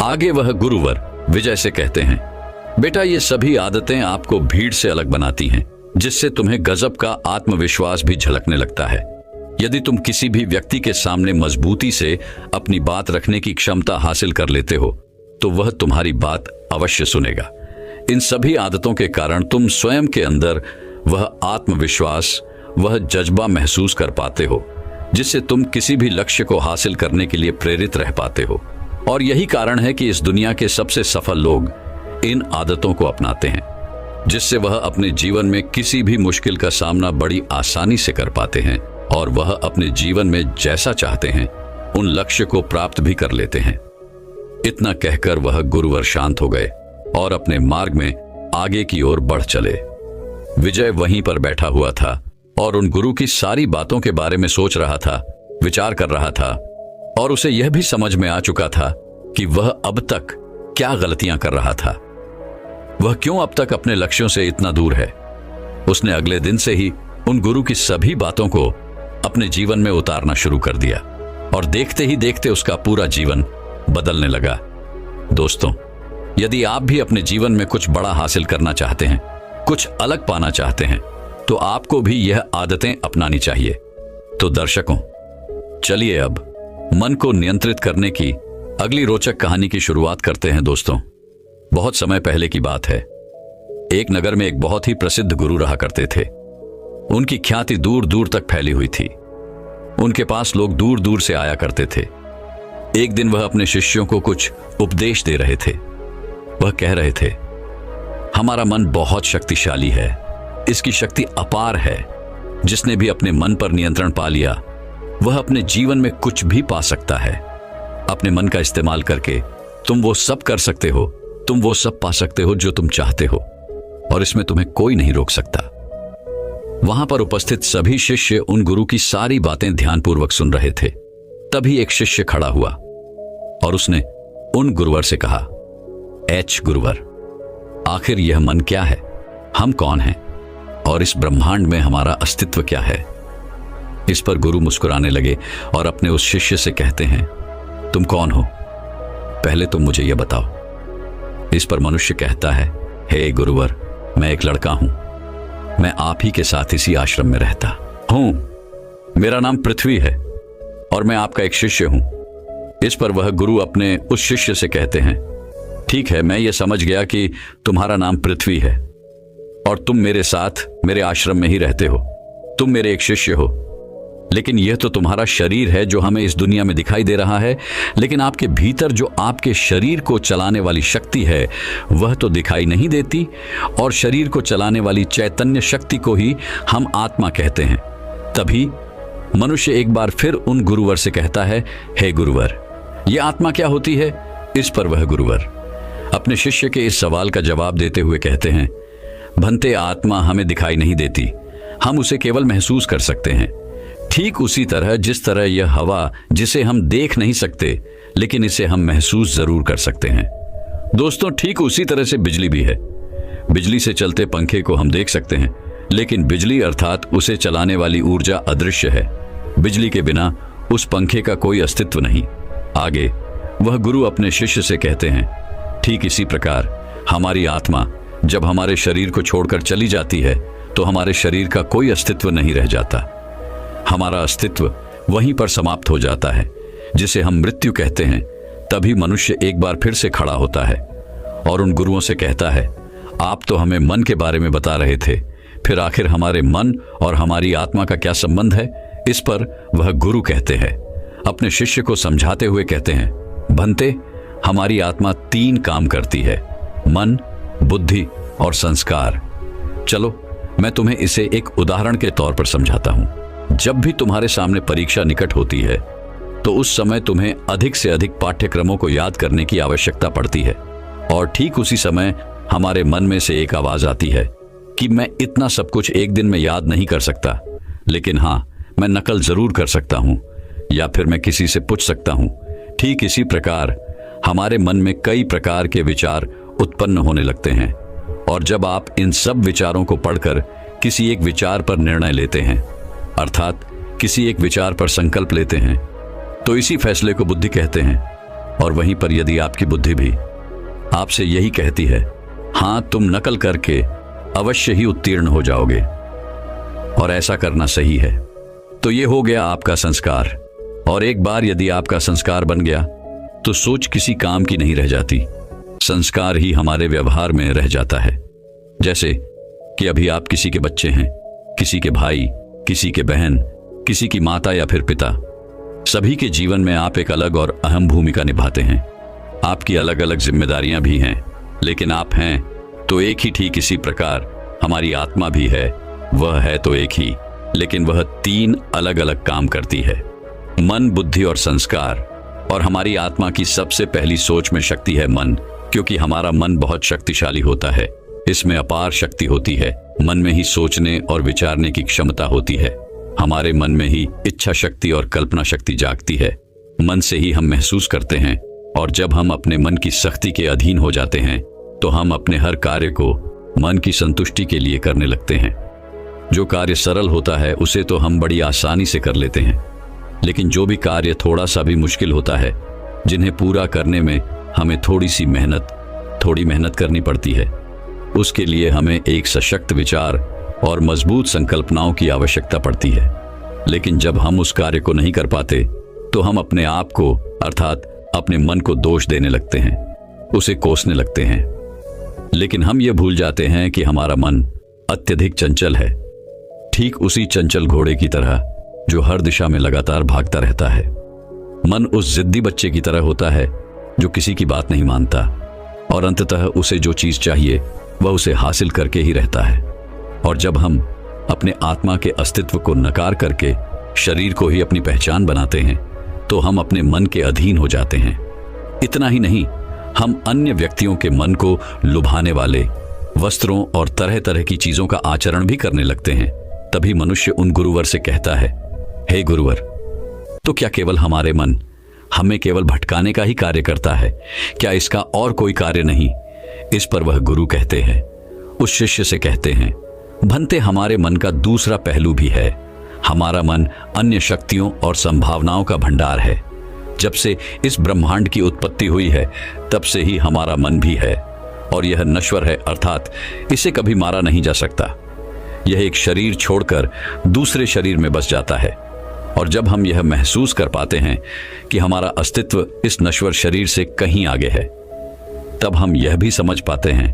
आगे वह गुरुवर विजय से कहते हैं, बेटा, ये सभी आदतें आपको भीड़ से अलग बनाती हैं, जिससे तुम्हें गजब का आत्मविश्वास भी झलकने लगता है। यदि तुम किसी भी व्यक्ति के सामने मजबूती से अपनी बात रखने की क्षमता हासिल कर लेते हो तो वह तुम्हारी बात अवश्य सुनेगा। इन सभी आदतों के कारण तुम स्वयं के अंदर वह आत्मविश्वास, वह जज्बा महसूस कर पाते हो, जिससे तुम किसी भी लक्ष्य को हासिल करने के लिए प्रेरित रह पाते हो। और यही कारण है कि इस दुनिया के सबसे सफल लोग इन आदतों को अपनाते हैं, जिससे वह अपने जीवन में किसी भी मुश्किल का सामना बड़ी आसानी से कर पाते हैं और वह अपने जीवन में जैसा चाहते हैं उन लक्ष्य को प्राप्त भी कर लेते हैं। इतना कहकर वह गुरुवर शांत हो गए और अपने मार्ग में आगे की ओर बढ़ चले। विजय वहीं पर बैठा हुआ था और उन गुरु की सारी बातों के बारे में सोच रहा था, विचार कर रहा था, और उसे यह भी समझ में आ चुका था कि वह अब तक क्या गलतियां कर रहा था, वह क्यों अब तक अपने लक्ष्यों से इतना दूर है। उसने अगले दिन से ही उन गुरु की सभी बातों को अपने जीवन में उतारना शुरू कर दिया और देखते ही देखते उसका पूरा जीवन बदलने लगा। दोस्तों, यदि आप भी अपने जीवन में कुछ बड़ा हासिल करना चाहते हैं, कुछ अलग पाना चाहते हैं, तो आपको भी यह आदतें अपनानी चाहिए। तो दर्शकों, चलिए अब मन को नियंत्रित करने की अगली रोचक कहानी की शुरुआत करते हैं। दोस्तों, बहुत समय पहले की बात है। एक नगर में एक बहुत ही प्रसिद्ध गुरु रहा करते थे। उनकी ख्याति दूर दूर तक फैली हुई थी। उनके पास लोग दूर दूर से आया करते थे। एक दिन वह अपने शिष्यों को कुछ उपदेश दे रहे थे। वह कह रहे थे, हमारा मन बहुत शक्तिशाली है, इसकी शक्ति अपार है। जिसने भी अपने मन पर नियंत्रण पा लिया वह अपने जीवन में कुछ भी पा सकता है। अपने मन का इस्तेमाल करके तुम वो सब कर सकते हो, तुम वो सब पा सकते हो जो तुम चाहते हो, और इसमें तुम्हें कोई नहीं रोक सकता। वहां पर उपस्थित सभी शिष्य उन गुरु की सारी बातें ध्यानपूर्वक सुन रहे थे। तभी एक शिष्य खड़ा हुआ और उसने उन गुरुवर से कहा, एच गुरुवर, आखिर यह मन क्या है, हम कौन हैं और इस ब्रह्मांड में हमारा अस्तित्व क्या है। इस पर गुरु मुस्कुराने लगे और अपने उस शिष्य से कहते हैं, तुम कौन हो, पहले तुम मुझे यह बताओ। इस पर मनुष्य कहता है, हे गुरुवर, मैं एक लड़का हूं, मैं आप ही के साथ इसी आश्रम में रहता हूं। मेरा नाम पृथ्वी है और मैं आपका एक शिष्य हूं। इस पर वह गुरु अपने उस शिष्य से कहते हैं, ठीक है, मैं ये समझ गया कि तुम्हारा नाम पृथ्वी है और तुम मेरे साथ मेरे आश्रम में ही रहते हो। तुम मेरे एक शिष्य हो, लेकिन यह तो तुम्हारा शरीर है जो हमें इस दुनिया में दिखाई दे रहा है, लेकिन आपके भीतर जो आपके शरीर को चलाने वाली शक्ति है वह तो दिखाई नहीं देती, और शरीर को चलाने वाली चैतन्य शक्ति को ही हम आत्मा कहते हैं। तभी मनुष्य एक बार फिर उन गुरुवर से कहता है, हे गुरुवर, ये आत्मा क्या होती है? इस पर वह गुरुवर अपने शिष्य के इस सवाल का जवाब देते हुए कहते हैं, भंते, आत्मा हमें दिखाई नहीं देती, हम उसे केवल महसूस कर सकते हैं। ठीक उसी तरह जिस तरह यह हवा जिसे हम देख नहीं सकते लेकिन इसे हम महसूस जरूर कर सकते हैं। दोस्तों, ठीक उसी तरह से बिजली भी है। बिजली से चलते पंखे को हम देख सकते हैं, लेकिन बिजली अर्थात उसे चलाने वाली ऊर्जा अदृश्य है। बिजली के बिना उस पंखे का कोई अस्तित्व नहीं। आगे वह गुरु अपने शिष्य से कहते हैं, ठीक इसी प्रकार हमारी आत्मा जब हमारे शरीर को छोड़कर चली जाती है तो हमारे शरीर का कोई अस्तित्व नहीं रह जाता। हमारा अस्तित्व वहीं पर समाप्त हो जाता है, जिसे हम मृत्यु कहते हैं। तभी मनुष्य एक बार फिर से खड़ा होता है और उन गुरुओं से कहता है, आप तो हमें मन के बारे में बता रहे थे, फिर आखिर हमारे मन और हमारी आत्मा का क्या संबंध है? इस पर वह गुरु कहते हैं, अपने शिष्य को समझाते हुए कहते हैं, भंते, हमारी आत्मा 3 काम करती है, मन, बुद्धि और संस्कार। चलो मैं तुम्हें इसे एक उदाहरण के तौर पर समझाता हूं। जब भी तुम्हारे सामने परीक्षा निकट होती है तो उस समय तुम्हें अधिक से अधिक पाठ्यक्रमों को याद करने की आवश्यकता पड़ती है, और ठीक उसी समय हमारे मन में से एक आवाज आती है कि मैं इतना सब कुछ एक दिन में याद नहीं कर सकता, लेकिन हाँ, मैं नकल जरूर कर सकता हूँ, या फिर मैं किसी से पूछ सकता हूँ। ठीक इसी प्रकार हमारे मन में कई प्रकार के विचार उत्पन्न होने लगते हैं, और जब आप इन सब विचारों को पढ़कर किसी एक विचार पर निर्णय लेते हैं, अर्थात किसी एक विचार पर संकल्प लेते हैं, तो इसी फैसले को बुद्धि कहते हैं। और वहीं पर यदि आपकी बुद्धि भी आपसे यही कहती है, हाँ, तुम नकल करके अवश्य ही उत्तीर्ण हो जाओगे और ऐसा करना सही है, तो ये हो गया आपका संस्कार। और एक बार यदि आपका संस्कार बन गया तो सोच किसी काम की नहीं रह जाती, संस्कार ही हमारे व्यवहार में रह जाता है। जैसे कि अभी आप किसी के बच्चे हैं, किसी के भाई, किसी के बहन, किसी की माता या फिर पिता, सभी के जीवन में आप एक अलग और अहम भूमिका निभाते हैं। आपकी अलग अलग जिम्मेदारियां भी हैं, लेकिन आप हैं तो एक ही। ठीक इसी प्रकार हमारी आत्मा भी है, वह है तो एक ही, लेकिन वह 3 अलग अलग काम करती है, मन, बुद्धि और संस्कार। और हमारी आत्मा की सबसे पहली सोच में शक्ति है मन, क्योंकि हमारा मन बहुत शक्तिशाली होता है। इसमें अपार शक्ति होती है। मन में ही सोचने और विचारने की क्षमता होती है। हमारे मन में ही इच्छा शक्ति और कल्पना शक्ति जागती है। मन से ही हम महसूस करते हैं, और जब हम अपने मन की सख्ती के अधीन हो जाते हैं तो हम अपने हर कार्य को मन की संतुष्टि के लिए करने लगते हैं। जो कार्य सरल होता है उसे तो हम बड़ी आसानी से कर लेते हैं, लेकिन जो भी कार्य थोड़ा सा भी मुश्किल होता है, जिन्हें पूरा करने में हमें थोड़ी मेहनत करनी पड़ती है, उसके लिए हमें एक सशक्त विचार और मजबूत संकल्पनाओं की आवश्यकता पड़ती है। लेकिन जब हम उस कार्य को नहीं कर पाते तो हम अपने आप को अर्थात अपने मन को दोष देने लगते हैं, उसे कोसने लगते हैं। लेकिन हम ये भूल जाते हैं कि हमारा मन अत्यधिक चंचल है, ठीक उसी चंचल घोड़े की तरह जो हर दिशा में लगातार भागता रहता है। मन उस जिद्दी बच्चे की तरह होता है जो किसी की बात नहीं मानता, और अंततः उसे जो चीज चाहिए वह उसे हासिल करके ही रहता है। और जब हम अपने आत्मा के अस्तित्व को नकार करके शरीर को ही अपनी पहचान बनाते हैं तो हम अपने मन के अधीन हो जाते हैं। इतना ही नहीं, हम अन्य व्यक्तियों के मन को लुभाने वाले वस्त्रों और तरह तरह की चीजों का आचरण भी करने लगते हैं। तभी मनुष्य उन गुरुवर से कहता है, हे गुरुवर, तो क्या केवल हमारे मन हमें केवल भटकाने का ही कार्य करता है? क्या इसका और कोई कार्य नहीं? इस पर वह गुरु कहते हैं, उस शिष्य से कहते हैं, भंते, हमारे मन का दूसरा पहलू भी है। हमारा मन अन्य शक्तियों और संभावनाओं का भंडार है। जब से इस ब्रह्मांड की उत्पत्ति हुई है तब से ही हमारा मन भी है, और यह नश्वर है, अर्थात इसे कभी मारा नहीं जा सकता। यह एक शरीर छोड़कर दूसरे शरीर में बस जाता है, और जब हम यह महसूस कर पाते हैं कि हमारा अस्तित्व इस नश्वर शरीर से कहीं आगे है, तब हम यह भी समझ पाते हैं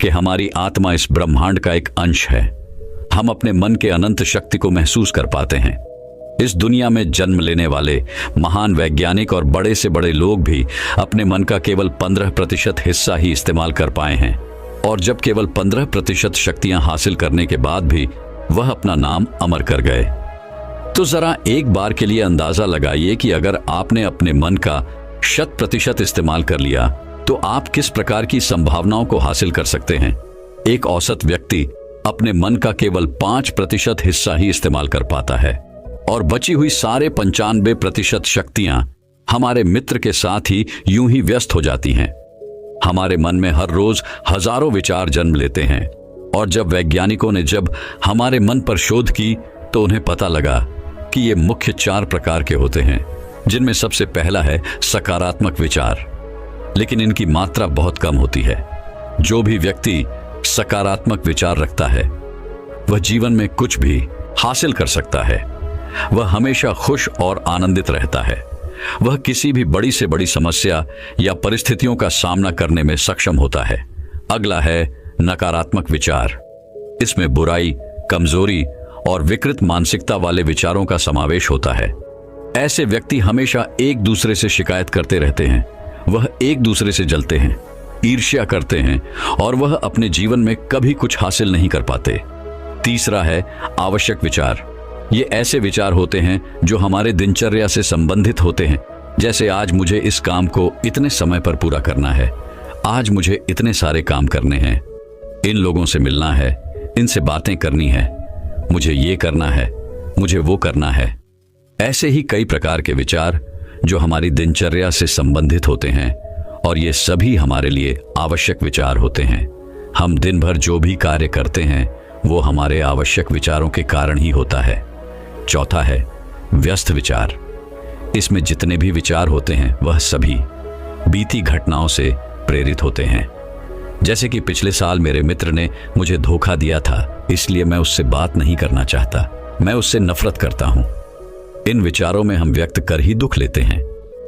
कि हमारी आत्मा इस ब्रह्मांड का एक अंश है। हम अपने मन के अनंत शक्ति को महसूस कर पाते हैं। इस दुनिया में जन्म लेने वाले महान वैज्ञानिक और बड़े से बड़े लोग भी अपने मन का केवल 15% हिस्सा ही इस्तेमाल कर पाए हैं, और जब केवल 15% शक्तियां हासिल करने के बाद भी वह अपना नाम अमर कर गए। तो जरा एक बार के लिए अंदाजा लगाइए कि अगर आपने अपने मन का 100% इस्तेमाल कर लिया तो आप किस प्रकार की संभावनाओं को हासिल कर सकते हैं। एक औसत व्यक्ति अपने मन का केवल 5% हिस्सा ही इस्तेमाल कर पाता है, और बची हुई सारे 95% शक्तियां हमारे मित्र के साथ ही यूं ही व्यस्त हो जाती हैं। हमारे मन में हर रोज हजारों विचार जन्म लेते हैं, और जब वैज्ञानिकों ने हमारे मन पर शोध की तो उन्हें पता लगा कि ये मुख्य 4 प्रकार के होते हैं, जिनमें सबसे पहला है सकारात्मक विचार। लेकिन इनकी मात्रा बहुत कम होती है। जो भी व्यक्ति सकारात्मक विचार रखता है वह जीवन में कुछ भी हासिल कर सकता है। वह हमेशा खुश और आनंदित रहता है। वह किसी भी बड़ी से बड़ी समस्या या परिस्थितियों का सामना करने में सक्षम होता है। अगला है नकारात्मक विचार। इसमें बुराई, कमजोरी और विकृत मानसिकता वाले विचारों का समावेश होता है। ऐसे व्यक्ति हमेशा एक दूसरे से शिकायत करते रहते हैं। वह एक दूसरे से जलते हैं, ईर्ष्या करते हैं, और वह अपने जीवन में कभी कुछ हासिल नहीं कर पाते। तीसरा है आवश्यक विचार। ये ऐसे विचार होते हैं जो हमारे दिनचर्या से संबंधित होते हैं, जैसे आज मुझे इस काम को इतने समय पर पूरा करना है, आज मुझे इतने सारे काम करने हैं, इन लोगों से मिलना है, इनसे बातें करनी है, मुझे ये करना है, मुझे वो करना है। ऐसे ही कई प्रकार के विचार जो हमारी दिनचर्या से संबंधित होते हैं, और ये सभी हमारे लिए आवश्यक विचार होते हैं। हम दिन भर जो भी कार्य करते हैं वो हमारे आवश्यक विचारों के कारण ही होता है। चौथा है व्यस्त विचार। इसमें जितने भी विचार होते हैं वह सभी बीती घटनाओं से प्रेरित होते हैं। जैसे कि पिछले साल मेरे मित्र ने मुझे धोखा दिया था, इसलिए मैं उससे बात नहीं करना चाहता, मैं उससे नफरत करता हूं। इन विचारों में हम व्यक्त कर ही दुख लेते हैं,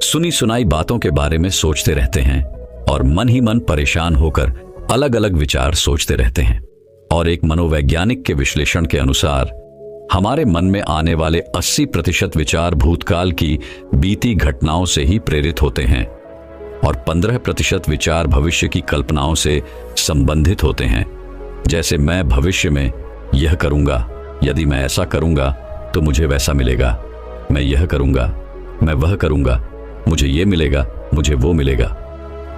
सुनी सुनाई बातों के बारे में सोचते रहते हैं, और मन ही मन परेशान होकर अलग अलग विचार सोचते रहते हैं। और एक मनोवैज्ञानिक के विश्लेषण के अनुसार हमारे मन में आने वाले 80% विचार भूतकाल की बीती घटनाओं से ही प्रेरित होते हैं, और 15% विचार भविष्य की कल्पनाओं से संबंधित होते हैं। जैसे मैं भविष्य में यह करूंगा, यदि मैं ऐसा करूंगा तो मुझे वैसा मिलेगा, मैं यह करूंगा, मैं वह करूंगा, मुझे ये मिलेगा, मुझे वो मिलेगा।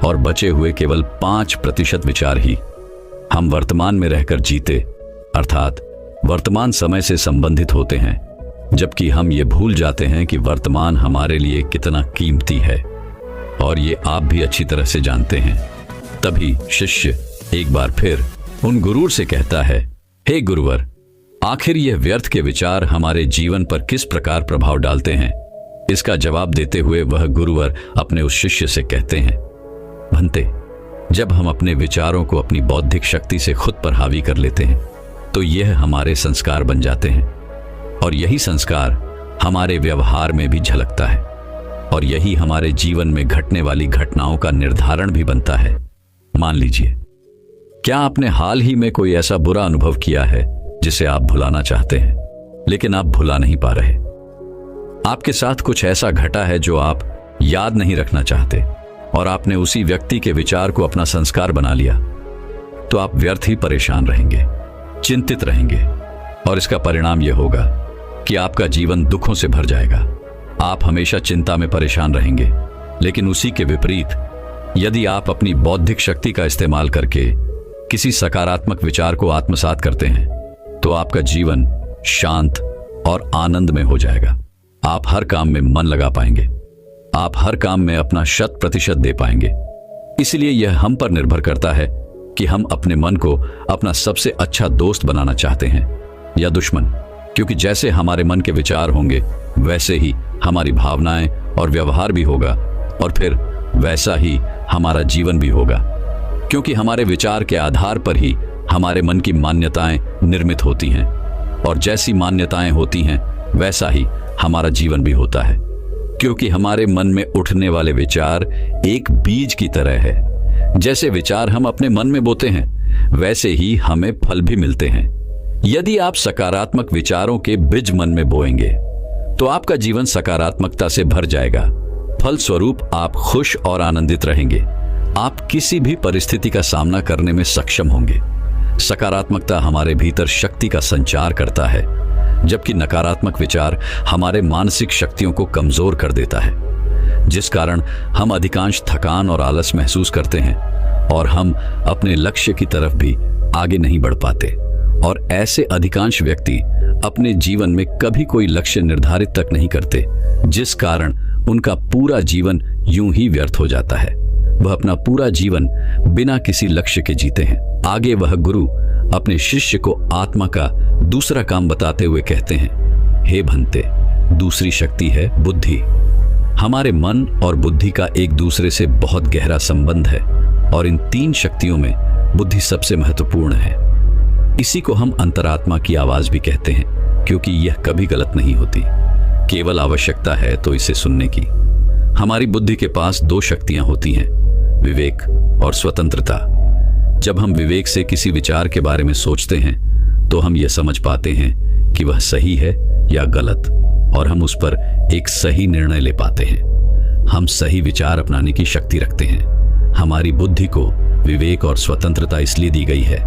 और बचे हुए केवल 5% विचार ही हम वर्तमान में रहकर जीते, अर्थात वर्तमान समय से संबंधित होते हैं, जबकि हम ये भूल जाते हैं कि वर्तमान हमारे लिए कितना कीमती है, और ये आप भी अच्छी तरह से जानते हैं। तभी शिष्य एक बार फिर उन गुरुर से कहता है, हे गुरुवर, आखिर यह व्यर्थ के विचार हमारे जीवन पर किस प्रकार प्रभाव डालते हैं? इसका जवाब देते हुए वह गुरुवर अपने उस शिष्य से कहते हैं, भंते, जब हम अपने विचारों को अपनी बौद्धिक शक्ति से खुद पर हावी कर लेते हैं तो यह हमारे संस्कार बन जाते हैं, और यही संस्कार हमारे व्यवहार में भी झलकता है, और यही हमारे जीवन में घटने वाली घटनाओं का निर्धारण भी बनता है। मान लीजिए, क्या आपने हाल ही में कोई ऐसा बुरा अनुभव किया है जिसे आप भुलाना चाहते हैं, लेकिन आप भुला नहीं पा रहे? आपके साथ कुछ ऐसा घटा है जो आप याद नहीं रखना चाहते, और आपने उसी व्यक्ति के विचार को अपना संस्कार बना लिया, तो आप व्यर्थ ही परेशान रहेंगे, चिंतित रहेंगे, और इसका परिणाम यह होगा कि आपका जीवन दुखों से भर जाएगा। आप हमेशा चिंता में परेशान रहेंगे। लेकिन उसी के विपरीत, यदि आप अपनी बौद्धिक शक्ति का इस्तेमाल करके किसी सकारात्मक विचार को आत्मसात करते हैं तो आपका जीवन शांत और आनंद में हो जाएगा। आप हर काम में मन लगा पाएंगे, आप हर काम में अपना 100% दे पाएंगे। इसलिए यह हम पर निर्भर करता है कि हम अपने मन को अपना सबसे अच्छा दोस्त बनाना चाहते हैं या दुश्मन, क्योंकि जैसे हमारे मन के विचार होंगे वैसे ही हमारी भावनाएं और व्यवहार भी होगा, और फिर वैसा ही हमारा जीवन भी होगा, क्योंकि हमारे विचार के आधार पर ही हमारे मन की मान्यताएं निर्मित होती हैं, और जैसी मान्यताएं होती हैं वैसा ही हमारा जीवन भी होता है। क्योंकि हमारे मन में उठने वाले विचार एक बीज की तरह है जैसे विचार हम अपने मन में बोते हैं वैसे ही हमें फल भी मिलते हैं। यदि आप सकारात्मक विचारों के बीज मन में बोएंगे तो आपका जीवन सकारात्मकता से भर जाएगा। फलस्वरूप आप खुश और आनंदित रहेंगे। आप किसी भी परिस्थिति का सामना करने में सक्षम होंगे। सकारात्मकता हमारे भीतर शक्ति का संचार करता है, जबकि नकारात्मक विचार हमारे मानसिक शक्तियों को कमजोर कर देता है, जिस कारण हम अधिकांश थकान और आलस महसूस करते हैं और हम अपने लक्ष्य की तरफ भी आगे नहीं बढ़ पाते। और ऐसे अधिकांश व्यक्ति अपने जीवन में कभी कोई लक्ष्य निर्धारित तक नहीं करते, जिस कारण उनका पूरा जीवन यूं ही व्यर्थ हो जाता है। वह अपना पूरा जीवन बिना किसी लक्ष्य के जीते हैं। आगे वह गुरु अपने शिष्य को आत्मा का दूसरा काम बताते हुए कहते हैं, हे भंते, दूसरी शक्ति है बुद्धि। हमारे मन और बुद्धि का एक दूसरे से बहुत गहरा संबंध है और इन तीन शक्तियों में बुद्धि सबसे महत्वपूर्ण है। इसी को हम अंतरात्मा की आवाज भी कहते हैं, क्योंकि यह कभी गलत नहीं होती, केवल आवश्यकता है तो इसे सुनने की। हमारी बुद्धि के पास दो शक्तियां होती हैं, विवेक और स्वतंत्रता। जब हम विवेक से किसी विचार के बारे में सोचते हैं तो हम यह समझ पाते हैं कि वह सही है या गलत, और हम उस पर एक सही निर्णय ले पाते हैं। हम सही विचार अपनाने की शक्ति रखते हैं। हमारी बुद्धि को विवेक और स्वतंत्रता इसलिए दी गई है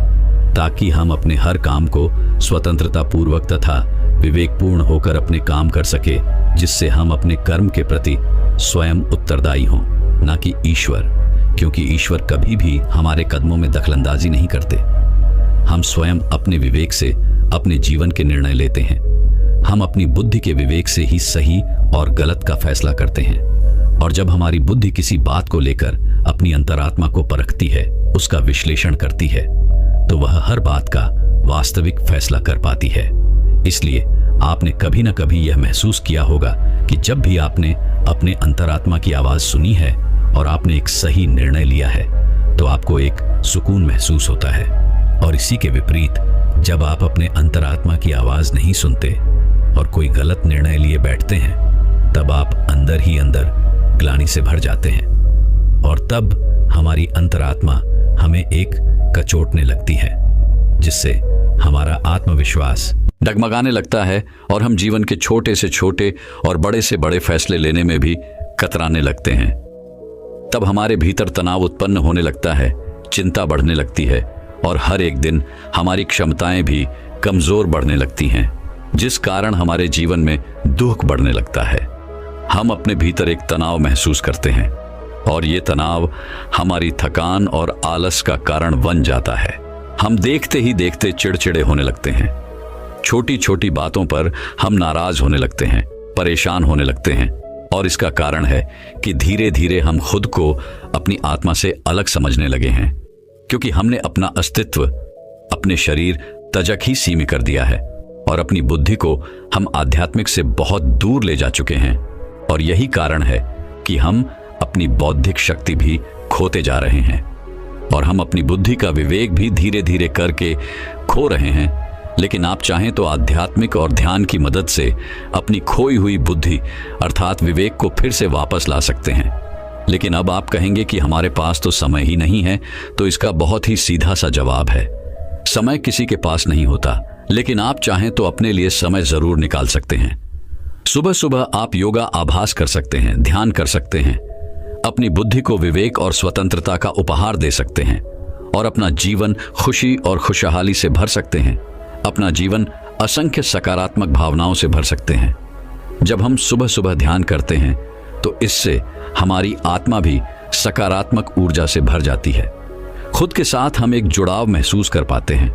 ताकि हम अपने हर काम को स्वतंत्रता पूर्वक तथा विवेकपूर्ण होकर अपने काम कर सके, जिससे हम अपने कर्म के प्रति स्वयं उत्तरदायी हों, न कि ईश्वर, क्योंकि ईश्वर कभी भी हमारे कदमों में दखलंदाजी नहीं करते। हम स्वयं अपने विवेक से अपने जीवन के निर्णय लेते हैं। हम अपनी बुद्धि के विवेक से ही सही और गलत का फैसला करते हैं, और जब हमारी बुद्धि किसी बात को लेकर अपनी अंतरात्मा को परखती है, उसका विश्लेषण करती है, तो वह हर बात का वास्तविक फैसला कर पाती है। इसलिए आपने कभी न कभी यह महसूस किया होगा कि जब भी आपने अपने अंतरात्मा की आवाज सुनी है और आपने एक सही निर्णय लिया है तो आपको एक सुकून महसूस होता है। और इसी के विपरीत जब आप अपने अंतरात्मा की आवाज नहीं सुनते और कोई गलत निर्णय लिए बैठते हैं, तब आप अंदर ही अंदर ग्लानि से भर जाते हैं, और तब हमारी अंतरात्मा हमें एक कचोटने लगती है, जिससे हमारा आत्मविश्वास डगमगाने लगता है और हम जीवन के छोटे से छोटे और बड़े से बड़े फैसले लेने में भी कतराने लगते हैं। तब हमारे भीतर तनाव उत्पन्न होने लगता है, चिंता बढ़ने लगती है, और हर एक दिन हमारी क्षमताएं भी कमजोर बढ़ने लगती हैं, जिस कारण हमारे जीवन में दुख बढ़ने लगता है। हम अपने भीतर एक तनाव महसूस करते हैं, और ये तनाव हमारी थकान और आलस का कारण बन जाता है। हम देखते ही देखते चिड़चिड़े होने लगते हैं। छोटी छोटी बातों पर हम नाराज होने लगते हैं, परेशान होने लगते हैं, और इसका कारण है कि धीरे धीरे हम खुद को अपनी आत्मा से अलग समझने लगे हैं, क्योंकि हमने अपना अस्तित्व अपने शरीर तजक ही सीमित कर दिया है, और अपनी बुद्धि को हम आध्यात्मिक से बहुत दूर ले जा चुके हैं। और यही कारण है कि हम अपनी बौद्धिक शक्ति भी खोते जा रहे हैं, और हम अपनी बुद्धि का विवेक भी धीरे धीरे करके खो रहे हैं। लेकिन आप चाहें तो आध्यात्मिक और ध्यान की मदद से अपनी खोई हुई बुद्धि अर्थात विवेक को फिर से वापस ला सकते हैं। लेकिन अब आप कहेंगे कि हमारे पास तो समय ही नहीं है, तो इसका बहुत ही सीधा सा जवाब है, समय किसी के पास नहीं होता, लेकिन आप चाहें तो अपने लिए समय जरूर निकाल सकते हैं। सुबह सुबह आप योगा आभास कर सकते हैं, ध्यान कर सकते हैं, अपनी बुद्धि को विवेक और स्वतंत्रता का उपहार दे सकते हैं, और अपना जीवन खुशी और खुशहाली से भर सकते हैं। अपना जीवन असंख्य सकारात्मक भावनाओं से भर सकते हैं। जब हम सुबह सुबह ध्यान करते हैं तो इससे हमारी आत्मा भी सकारात्मक ऊर्जा से भर जाती है। खुद के साथ हम एक जुड़ाव महसूस कर पाते हैं।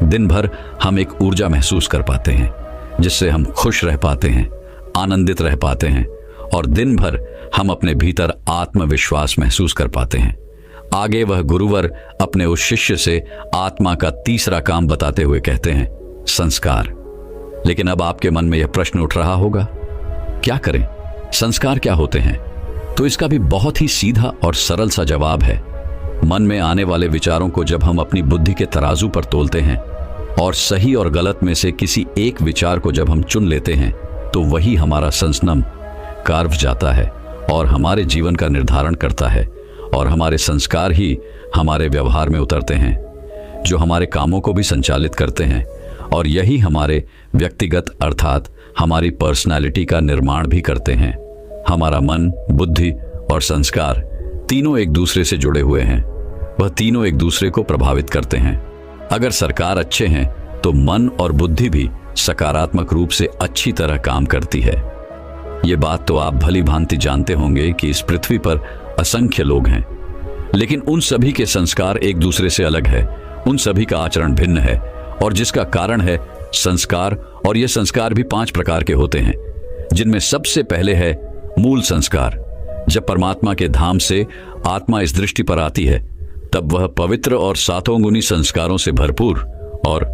दिन भर हम एक ऊर्जा महसूस कर पाते हैं, जिससे हम खुश रह पाते हैं, आनंदित रह पाते हैं, और दिन भर हम अपने भीतर आत्मविश्वास महसूस कर पाते हैं। आगे वह गुरुवर अपने उस शिष्य से आत्मा का तीसरा काम बताते हुए कहते हैं, संस्कार। लेकिन अब आपके मन में यह प्रश्न उठ रहा होगा, क्या करें, संस्कार क्या होते हैं? तो इसका भी बहुत ही सीधा और सरल सा जवाब है। मन में आने वाले विचारों को जब हम अपनी बुद्धि के तराजू पर तोलते हैं और सही और गलत में से किसी एक विचार को जब हम चुन लेते हैं, तो वही हमारा संस्नम कार्व जाता है और हमारे जीवन का निर्धारण करता है। और हमारे संस्कार ही हमारे व्यवहार में उतरते हैं, जो हमारे कामों को भी संचालित करते हैं, और यही हमारे व्यक्तिगत अर्थात हमारी पर्सनालिटी का निर्माण भी करते हैं। हमारा मन, बुद्धि और संस्कार तीनों एक दूसरे से जुड़े हुए हैं। वह तीनों एक दूसरे को प्रभावित करते हैं। अगर सरकार अच्छे हैं तो मन और बुद्धि भी सकारात्मक रूप से अच्छी तरह काम करती है। ये बात तो आप भली भांति जानते होंगे कि इस पृथ्वी पर असंख्य लोग हैं, लेकिन उन सभी के संस्कार एक दूसरे से अलग है। उन सभी का आचरण भिन्न है, और जिसका कारण है संस्कार। और ये संस्कार भी 5 प्रकार के होते हैं, जिनमें सबसे पहले है मूल संस्कार। जब परमात्मा के धाम से आत्मा इस दृष्टि पर आती है, तब वह पवित्र और 7 गुनी संस्कारों से भरपूर और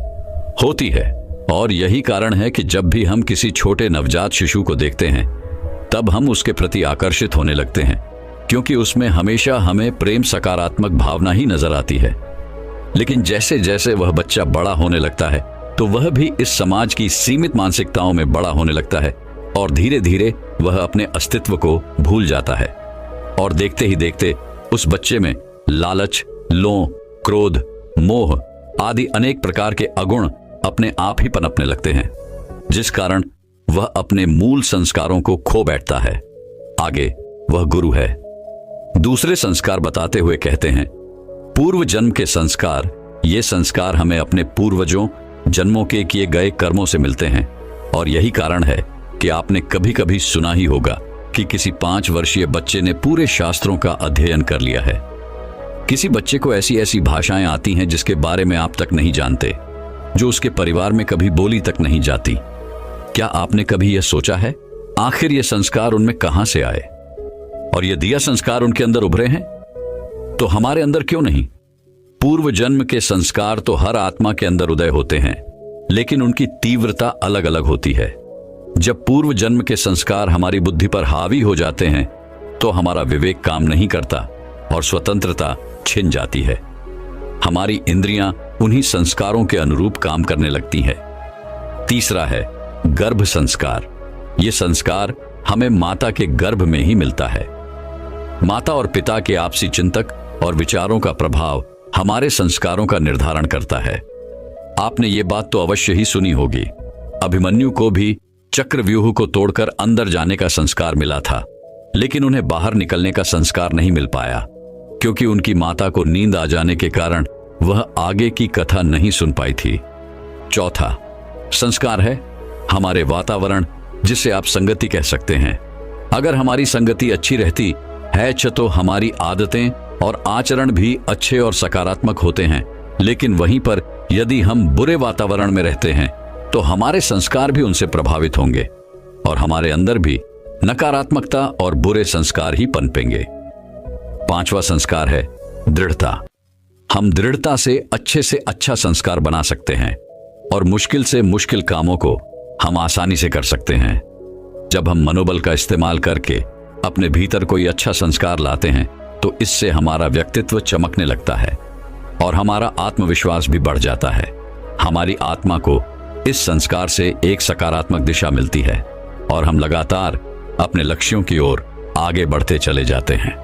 होती है। और यही कारण है कि जब भी हम किसी छोटे नवजात शिशु को देखते हैं, तब हम उसके प्रति आकर्षित होने लगते हैं, क्योंकि उसमें हमेशा हमें प्रेम, सकारात्मक भावना ही नजर आती है। लेकिन जैसे जैसे वह बच्चा बड़ा होने लगता है, तो वह भी इस समाज की सीमित मानसिकताओं में बड़ा होने लगता है, और धीरे धीरे वह अपने अस्तित्व को भूल जाता है। और देखते ही देखते उस बच्चे में लालच, लोभ, क्रोध, मोह आदि अनेक प्रकार के अगुण अपने आप ही पनपने लगते हैं, जिस कारण वह अपने मूल संस्कारों को खो बैठता है। आगे वह गुरु है। दूसरे संस्कार बताते हुए कहते हैं, पूर्व जन्म के संस्कार। ये संस्कार हमें अपने पूर्वजों जन्मों के किए गए कर्मों से मिलते हैं। और यही कारण है कि आपने कभी कभी सुना ही होगा कि किसी 5 वर्षीय बच्चे ने पूरे शास्त्रों का अध्ययन कर लिया है। किसी बच्चे को ऐसी ऐसी भाषाएं आती हैं जिसके बारे में आप तक नहीं जानते, जो उसके परिवार में कभी बोली तक नहीं जाती। क्या आपने कभी यह सोचा है, आखिर ये संस्कार उनमें कहां से आए? और ये दिया संस्कार उनके अंदर उभरे हैं, तो हमारे अंदर क्यों नहीं? पूर्व जन्म के संस्कार तो हर आत्मा के अंदर उदय होते हैं, लेकिन उनकी तीव्रता अलग अलग होती है। जब पूर्व जन्म के संस्कार हमारी बुद्धि पर हावी हो जाते हैं, तो हमारा विवेक काम नहीं करता और स्वतंत्रता छिन जाती है। हमारी इंद्रियां उन्हीं संस्कारों के अनुरूप काम करने लगती हैं। तीसरा है गर्भ संस्कार। यह संस्कार हमें माता के गर्भ में ही मिलता है। माता और पिता के आपसी चिंतक और विचारों का प्रभाव हमारे संस्कारों का निर्धारण करता है। आपने ये बात तो अवश्य ही सुनी होगी, अभिमन्यु को भी चक्रव्यूह को तोड़कर अंदर जाने का संस्कार मिला था, लेकिन उन्हें बाहर निकलने का संस्कार नहीं मिल पाया, क्योंकि उनकी माता को नींद आ जाने के कारण वह आगे की कथा नहीं सुन पाई थी। चौथा संस्कार है हमारे वातावरण, जिसे आप संगति कह सकते हैं। अगर हमारी संगति अच्छी रहती है तो हमारी आदतें और आचरण भी अच्छे और सकारात्मक होते हैं। लेकिन वहीं पर यदि हम बुरे वातावरण में रहते हैं, तो हमारे संस्कार भी उनसे प्रभावित होंगे और हमारे अंदर भी नकारात्मकता और बुरे संस्कार ही पनपेंगे। 5वां संस्कार है दृढ़ता। हम दृढ़ता से अच्छा संस्कार बना सकते हैं और मुश्किल से मुश्किल कामों को हम आसानी से कर सकते हैं। जब हम मनोबल का इस्तेमाल करके अपने भीतर कोई अच्छा संस्कार लाते हैं, तो इससे हमारा व्यक्तित्व चमकने लगता है और हमारा आत्मविश्वास भी बढ़ जाता है। हमारी आत्मा को इस संस्कार से एक सकारात्मक दिशा मिलती है और हम लगातार अपने लक्ष्यों की ओर आगे बढ़ते चले जाते हैं।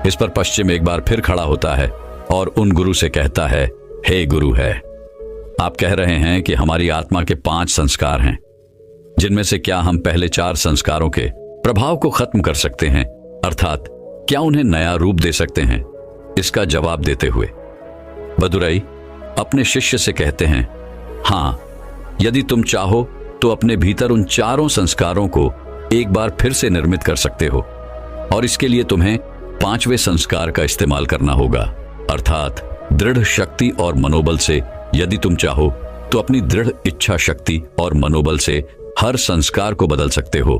इस पर पश्चिम एक बार फिर खड़ा होता है और उन गुरु से कहता है, हे गुरु है, आप कह रहे हैं कि हमारी आत्मा के 5 संस्कार हैं, जिनमें से क्या हम पहले 4 संस्कारों के प्रभाव को खत्म कर सकते हैं, अर्थात क्या उन्हें नया रूप दे सकते हैं? इसका जवाब देते हुए बदुराई अपने शिष्य से कहते हैं, हाँ, यदि तुम चाहो तो अपने भीतर उन 4 संस्कारों को एक बार फिर से निर्मित कर सकते हो, और इसके लिए तुम्हें 5वें संस्कार का इस्तेमाल करना होगा, अर्थात दृढ़ शक्ति और मनोबल से। यदि तुम चाहो तो अपनी दृढ़ इच्छा शक्ति और मनोबल से हर संस्कार को बदल सकते हो।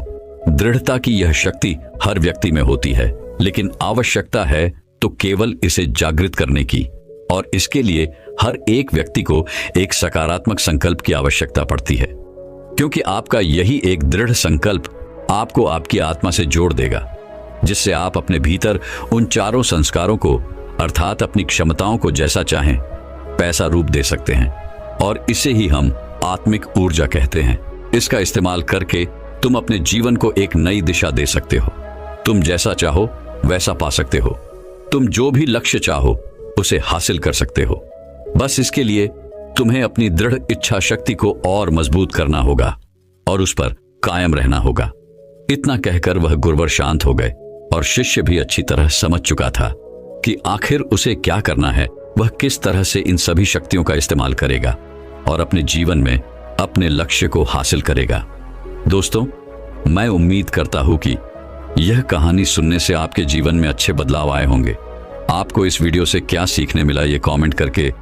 दृढ़ता की यह शक्ति हर व्यक्ति में होती है, लेकिन आवश्यकता है तो केवल इसे जागृत करने की, और इसके लिए हर एक व्यक्ति को एक सकारात्मक संकल्प की आवश्यकता पड़ती है, क्योंकि आपका यही एक दृढ़ संकल्प आपको आपकी आत्मा से जोड़ देगा, जिससे आप अपने भीतर उन 4 संस्कारों को, अर्थात अपनी क्षमताओं को जैसा चाहें पैसा रूप दे सकते हैं, और इसे ही हम आत्मिक ऊर्जा कहते हैं। इसका इस्तेमाल करके तुम अपने जीवन को एक नई दिशा दे सकते हो। तुम जैसा चाहो वैसा पा सकते हो। तुम जो भी लक्ष्य चाहो उसे हासिल कर सकते हो। बस इसके लिए तुम्हें अपनी दृढ़ इच्छा शक्ति को और मजबूत करना होगा और उस पर कायम रहना होगा। इतना कहकर वह गुरुवर शांत हो गए और शिष्य भी अच्छी तरह समझ चुका था कि आखिर उसे क्या करना है, वह किस तरह से इन सभी शक्तियों का इस्तेमाल करेगा और अपने जीवन में अपने लक्ष्य को हासिल करेगा। दोस्तों, मैं उम्मीद करता हूं कि यह कहानी सुनने से आपके जीवन में अच्छे बदलाव आए होंगे। आपको इस वीडियो से क्या सीखने मिला, ये कमेंट करके